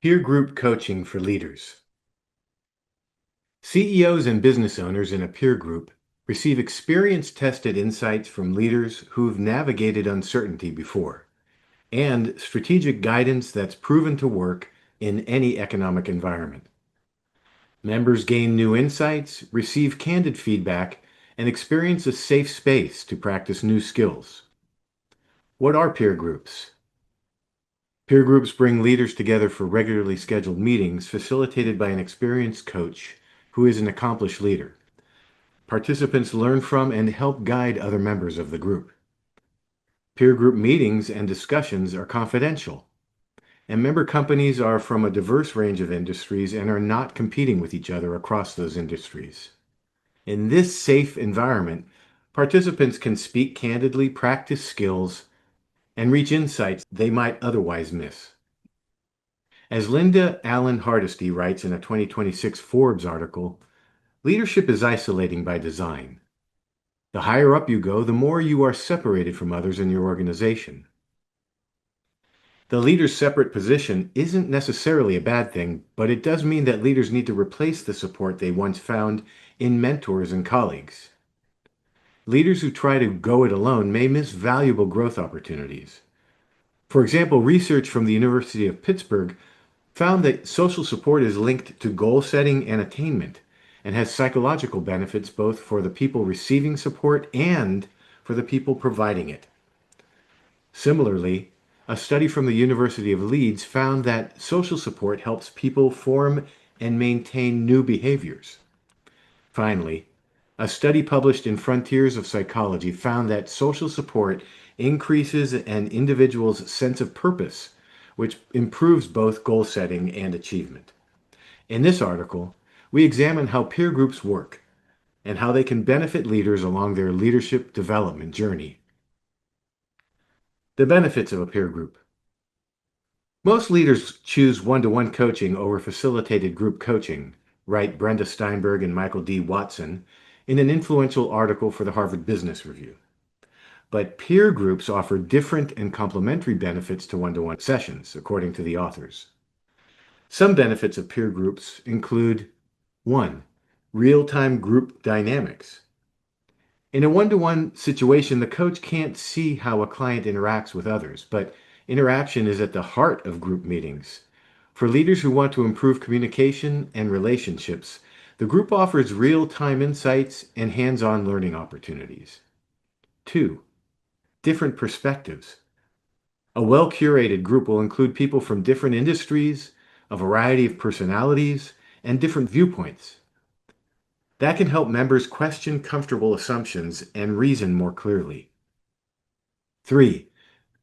Peer group coaching for leaders. CEOs and business owners in a peer group receive experience-tested insights from leaders who've navigated uncertainty before, and strategic guidance that's proven to work in any economic environment. Members gain new insights, receive candid feedback, and experience a safe space to practice new skills. What are peer groups? Peer groups bring leaders together for regularly scheduled meetings facilitated by an experienced coach who is an accomplished leader. Participants learn from and help guide other members of the group. Peer group meetings and discussions are confidential, and member companies are from a diverse range of industries and are not competing with each other across those industries. In this safe environment, participants can speak candidly, practice skills, and reach insights they might otherwise miss. As Linda Allen Hardesty writes in a 2026 Forbes article, leadership is isolating by design. The higher up you go, the more you are separated from others in your organization. The leader's separate position isn't necessarily a bad thing, but it does mean that leaders need to replace the support they once found in mentors and colleagues. Leaders who try to go it alone may miss valuable growth opportunities. For example, research from the University of Pittsburgh found that social support is linked to goal setting and attainment and has psychological benefits both for the people receiving support and for the people providing it. Similarly, a study from the University of Leeds found that social support helps people form and maintain new behaviors. Finally, a study published in Frontiers of Psychology found that social support increases an individual's sense of purpose, which improves both goal setting and achievement. In this article, we examine how peer groups work and how they can benefit leaders along their leadership development journey. The benefits of a peer group. Most leaders choose one-to-one coaching over facilitated group coaching, write Brenda Steinberg and Michael D. Watson in an influential article for the Harvard Business Review. But peer groups offer different and complementary benefits to one-to-one sessions, according to the authors. Some benefits of peer groups include 1. Real-time group dynamics. In a one-to-one situation, the coach can't see how a client interacts with others, but interaction is at the heart of group meetings. For leaders who want to improve communication and relationships, the group offers real-time insights and hands-on learning opportunities. 2. Different perspectives. A well-curated group will include people from different industries, a variety of personalities, and different viewpoints. That can help members question comfortable assumptions and reason more clearly. 3.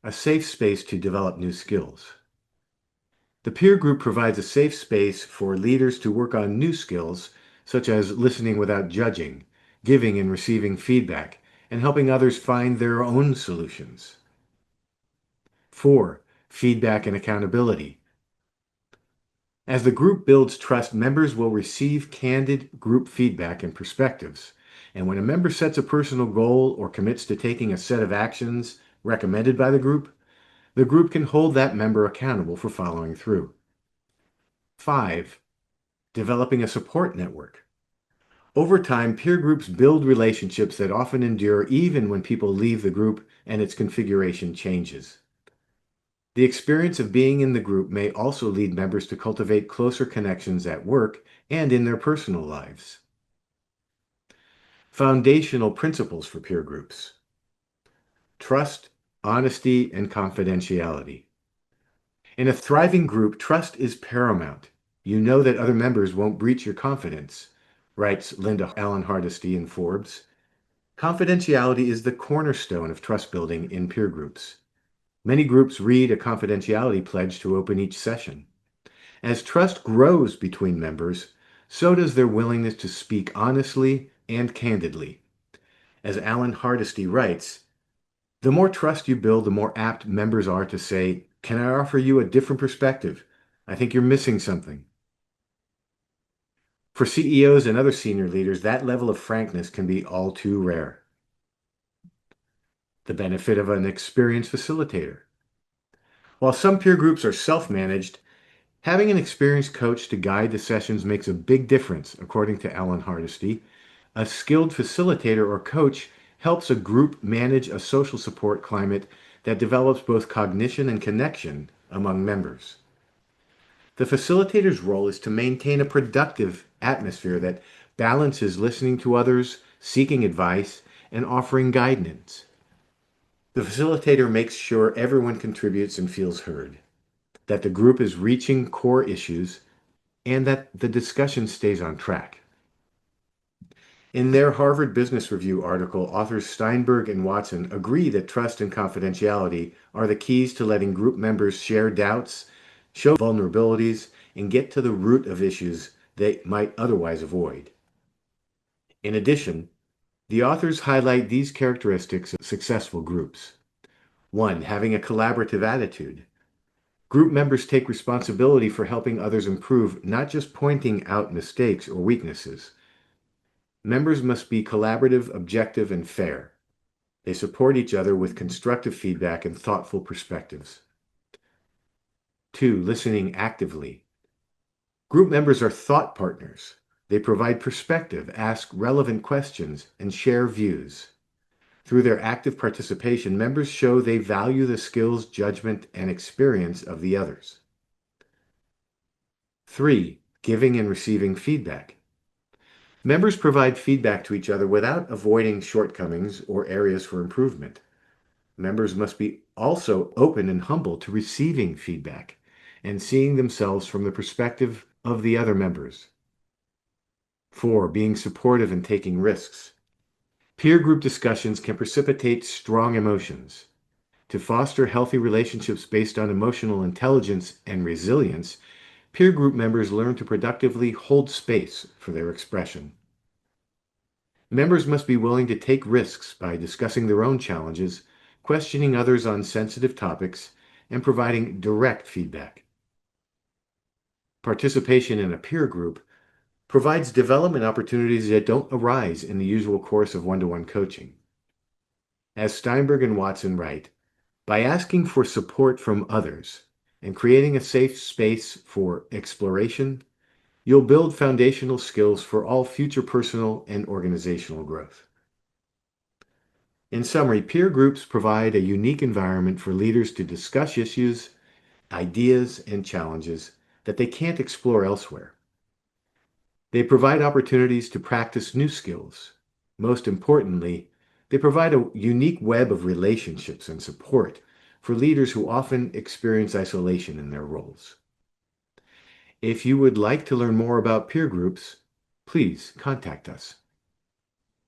A safe space to develop new skills. The peer group provides a safe space for leaders to work on new skills, such as listening without judging, giving and receiving feedback, and helping others find their own solutions. 4. Feedback and accountability. As the group builds trust, members will receive candid group feedback and perspectives. And when a member sets a personal goal or commits to taking a set of actions recommended by the group can hold that member accountable for following through. 5. Developing a support network. Over time, peer groups build relationships that often endure even when people leave the group and its configuration changes. The experience of being in the group may also lead members to cultivate closer connections at work and in their personal lives. Foundational principles for peer groups. Trust, honesty, and confidentiality. In a thriving group, trust is paramount. You know that other members won't breach your confidence, writes Linda Allen Hardesty in Forbes. Confidentiality is the cornerstone of trust building in peer groups. Many groups read a confidentiality pledge to open each session. As trust grows between members, so does their willingness to speak honestly and candidly. As Allen Hardesty writes, the more trust you build, the more apt members are to say, "Can I offer you a different perspective? I think you're missing something." For CEOs and other senior leaders, that level of frankness can be all too rare. The benefit of an experienced facilitator. While some peer groups are self-managed, Having an experienced coach to guide the sessions makes a big difference, according to Alan Hardesty. A skilled facilitator or coach helps a group manage a social support climate that develops both cognition and connection among members. The facilitator's role is to maintain a productive atmosphere that balances listening to others, seeking advice, and offering guidance. The facilitator makes sure everyone contributes and feels heard, that the group is reaching core issues, and that the discussion stays on track. In their Harvard Business Review article, authors Steinberg and Watson agree that trust and confidentiality are the keys to letting group members share doubts, show vulnerabilities, and get to the root of issues they might otherwise avoid. In addition, the authors highlight these characteristics of successful groups. 1. Having a collaborative attitude. Group members take responsibility for helping others improve, not just pointing out mistakes or weaknesses. Members must be collaborative, objective, and fair. They support each other with constructive feedback and thoughtful perspectives. 2. Listening actively. Group members are thought partners. They provide perspective, ask relevant questions, and share views. Through their active participation, members show they value the skills, judgment, and experience of the others. 3. Giving and receiving feedback. Members provide feedback to each other without avoiding shortcomings or areas for improvement. Members must be also open and humble to receiving feedback and seeing themselves from the perspective of the other members. 4. Being supportive and taking risks. Peer group discussions can precipitate strong emotions. To foster healthy relationships based on emotional intelligence and resilience, peer group members learn to productively hold space for their expression. Members must be willing to take risks by discussing their own challenges, questioning others on sensitive topics, and providing direct feedback. Participation in a peer group provides development opportunities that don't arise in the usual course of one-to-one coaching. As Steinberg and Watson write, by asking for support from others and creating a safe space for exploration, you'll build foundational skills for all future personal and organizational growth. In summary, peer groups provide a unique environment for leaders to discuss issues, ideas, and challenges that they can't explore elsewhere. They provide opportunities to practice new skills. Most importantly, they provide a unique web of relationships and support for leaders who often experience isolation in their roles. If you would like to learn more about peer groups, please contact us.